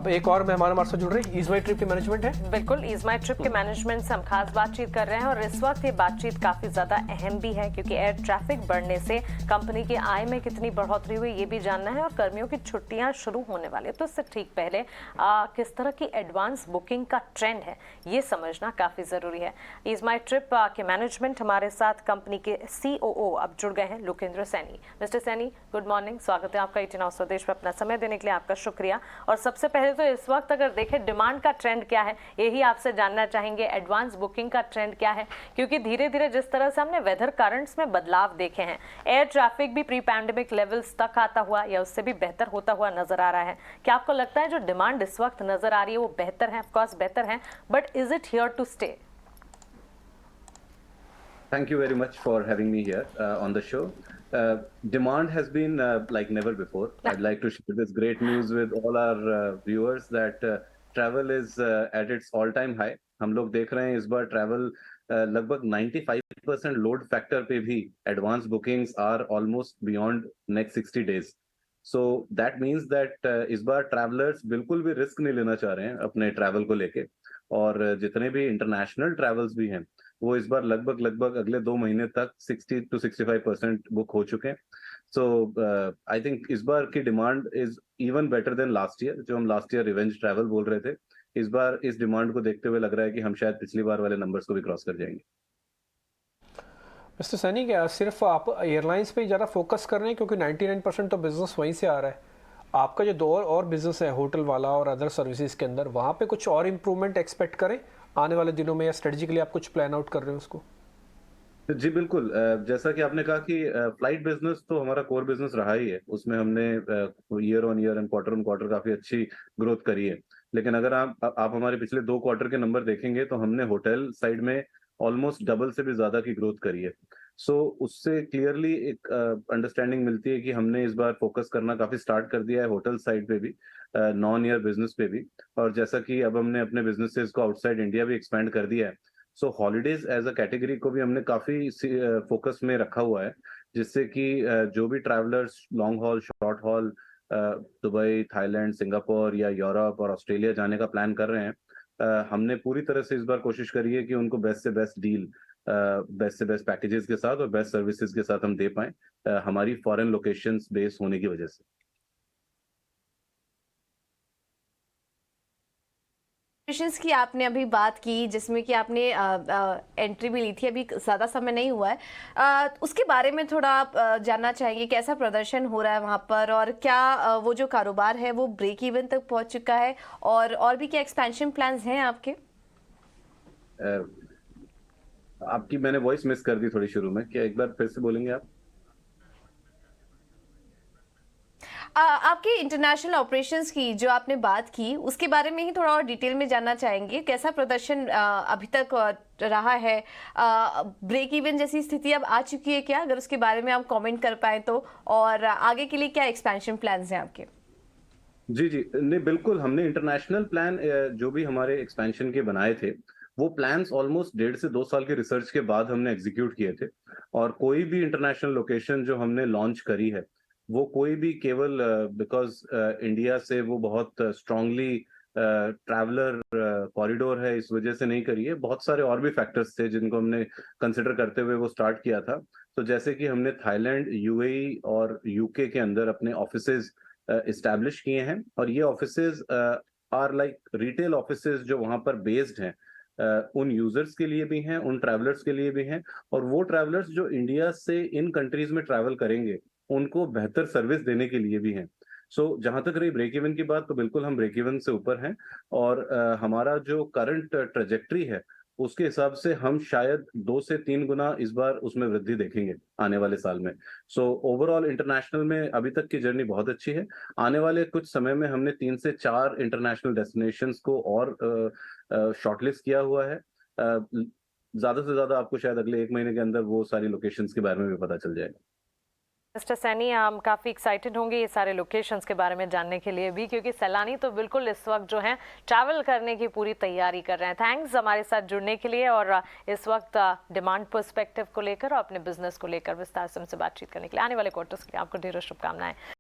एक और मेहमान हमारे साथ जुड़ रहे हैं, ईज़ माई ट्रिप के मैनेजमेंट है। बिल्कुल, ईज़ माई ट्रिप के मैनेजमेंट से हम खास बातचीत कर रहे हैं और इस वक्त ये बातचीत काफी ज्यादा अहम भी है क्योंकि एयर ट्रैफिक बढ़ने से कंपनी की आय में कितनी बढ़ोतरी हुई ये भी जानना है और कर्मियों की छुट्टियां शुरू होने वाली है। तो इससे ठीक पहले किस तरह की एडवांस बुकिंग का ट्रेंड है ये समझना काफी जरूरी है। ईज़ माई ट्रिप के मैनेजमेंट हमारे साथ कंपनी के COO अब जुड़ गए हैं, Lokendra Saini. Mister Saini, good morning, स्वागत है आपका 18 स्वदेश पर। अपना समय देने के लिए आपका शुक्रिया। और सबसे पहले तो इस वक्त अगर देखें डिमांड का ट्रेंड क्या है यही आपसे जानना चाहेंगे। एडवांस बुकिंग का ट्रेंड क्या है, क्योंकि धीरे धीरे जिस तरह से हमने वेदर करंट्स में बदलाव देखे हैं, एयर ट्रैफिक भी प्री पैंडेमिक लेवल्स तक आता हुआ या उससे भी बेहतर होता हुआ नजर आ रहा है। क्या आपको लगता है जो डिमांड इस वक्त नजर आ रही है वो बेहतर है? ऑफकोर्स बेहतर है, but is it here to stay? Thank you very much for having me here on the show. Demand has been like never before. I'd like to share this great news with all our viewers that travel is at its all-time high. हम लोग देख रहे हैं इस बार travel लगभग 95% load factor पे भी advance bookings are almost beyond next 60 days. So that means that इस बार travelers बिल्कुल भी risk नहीं लेना चाह रहे हैं अपने travel को लेके, और जितने भी इंटरनेशनल ट्रैवल्स भी हैं वो इस बार लगभग अगले 2 महीने तक 60 to 65% बुक हो चुके हैं। सो आई थिंक इस बार की demand is even better than last year. जो हम लास्ट ईयर रिवेंज ट्रैवल बोल रहे थे, इस बार इस डिमांड को देखते हुए लग रहा है कि हम शायद पिछली बार वाले नंबर्स को भी क्रॉस कर जाएंगे। मिस्टर सैनी, क्या सिर्फ आप एयरलाइंस पे ही ज़्यादा फोकस कर रहे हैं क्योंकि 99% तो बिजनेस वहीं से आ रहा है? आपका जो दो और बिजनेस है होटल वाला और अदर सर्विसेज के अंदर, वहाँ पे कुछ और इम्प्रूवमेंट एक्सपेक्ट करें आने वाले दिनों में, या स्ट्रेटजिकली आप कुछ प्लान आउट कर रहे हो उसको? जी बिल्कुल। जैसा कि आपने कहा कि फ्लाइट बिजनेस तो हमारा कोर बिजनेस रहा ही है, उसमें हमने year on year and quarter on quarter काफी अच्छी ग्रोथ करी है। लेकिन अगर आप हमारे पिछले 2 क्वार्टर के नंबर देखेंगे तो हमने होटल साइड में ऑलमोस्ट डबल से भी ज्यादा की ग्रोथ करी है। सो उससे क्लियरली एक अंडरस्टैंडिंग मिलती है कि हमने इस बार फोकस करना काफी स्टार्ट कर दिया है होटल साइड पे भी, नॉन ईयर बिजनेस पे भी। और जैसा कि अब हमने अपने बिजनेसेस को आउटसाइड इंडिया भी एक्सपेंड कर दिया है, सो हॉलीडेज एज अ कैटेगरी को भी हमने काफी फोकस में रखा हुआ है, जिससे कि जो भी travellers long haul, short hall, Dubai, Thailand, Singapore या यूरोप और ऑस्ट्रेलिया जाने का प्लान कर रहे हैं, हमने पूरी तरह से इस बार कोशिश करी है कि उनको बेस्ट से बेस्ट डील, बेस्ट से बेस्ट पैकेजेस के साथ और बेस्ट सर्विसेज के साथ हम दे पाएं, हमारी फॉरेन लोकेशंस बेस होने की वजह से। की आपने अभी बात की जिसमें कि आपने एंट्री भी ली थी, अभी ज़्यादा समय नहीं हुआ है, उसके बारे में थोड़ा आप जानना चाहेंगे कैसा प्रदर्शन हो रहा है वहाँ पर, और क्या वो जो कारोबार है वो ब्रेक इवन तक पहुँच चुका है, और भी क्या एक्सपेंशन प्लान्स हैं आपके? आपकी मैंने वॉइस मिस कर दी थोड़ी शुरू में, क्या एक बार फिर से बोलेंगे आप? आपके इंटरनेशनल ऑपरेशंस की जो आपने बात की उसके बारे में ही थोड़ा और डिटेल में जानना चाहेंगे। कैसा प्रदर्शन अभी तक रहा है? ब्रेक इवन जैसी स्थिति अब आ चुकी है क्या, अगर उसके बारे में आप कमेंट कर पाए तो, और आगे के लिए क्या एक्सपेंशन प्लान्स हैं आपके? जी जी, नहीं बिल्कुल, हमने इंटरनेशनल प्लान जो भी हमारे एक्सपेंशन के बनाए थे वो प्लान्स ऑलमोस्ट 1.5 से 2 साल के रिसर्च के बाद हमने एग्जीक्यूट किए थे। और कोई भी इंटरनेशनल लोकेशन जो हमने लॉन्च करी है वो कोई भी केवल बिकॉज इंडिया से वो बहुत स्ट्रांगली ट्रैवलर कॉरिडोर है इस वजह से नहीं करी है। बहुत सारे और भी फैक्टर्स थे जिनको हमने कंसिडर करते हुए वो स्टार्ट किया था। तो जैसे कि हमने थाईलैंड, UAE और UK के अंदर अपने ऑफिसेज इस्टेब्लिश किए हैं, और ये offices are like retail offices जो वहां पर बेस्ड हैं, उन यूजर्स के लिए भी हैं, उन ट्रैवलर्स के लिए भी हैं, और वो ट्रैवलर्स जो इंडिया से इन कंट्रीज में ट्रैवल करेंगे उनको बेहतर सर्विस देने के लिए भी हैं। सो जहां तक रही ब्रेक इवन की बात, तो बिल्कुल हम ब्रेक इवन से ऊपर हैं, और हमारा जो करंट ट्रेजेक्ट्री है उसके हिसाब से हम शायद 2 से 3 गुना इस बार उसमें वृद्धि देखेंगे आने वाले साल में। सो ओवरऑल इंटरनेशनल में अभी तक की जर्नी बहुत अच्छी है। आने वाले कुछ समय में हमने 3 से 4 इंटरनेशनल डेस्टिनेशंस को और शॉर्टलिस्ट किया हुआ है। ज्यादा से ज्यादा आपको शायद अगले 1 महीने के अंदर वो सारी लोकेशंस के बारे में भी पता चल जाएगा। मिस्टर सैनी, हम काफ़ी एक्साइटेड होंगे ये सारे लोकेशंस के बारे में जानने के लिए भी, क्योंकि सैलानी तो बिल्कुल इस वक्त जो है ट्रैवल करने की पूरी तैयारी कर रहे हैं। थैंक्स हमारे साथ जुड़ने के लिए और इस वक्त डिमांड पर्सपेक्टिव को लेकर और अपने बिजनेस को लेकर विस्तार से हमसे बातचीत करने के लिए। आने वाले क्वार्टर्स के लिए आपको ढेरों शुभकामनाएं।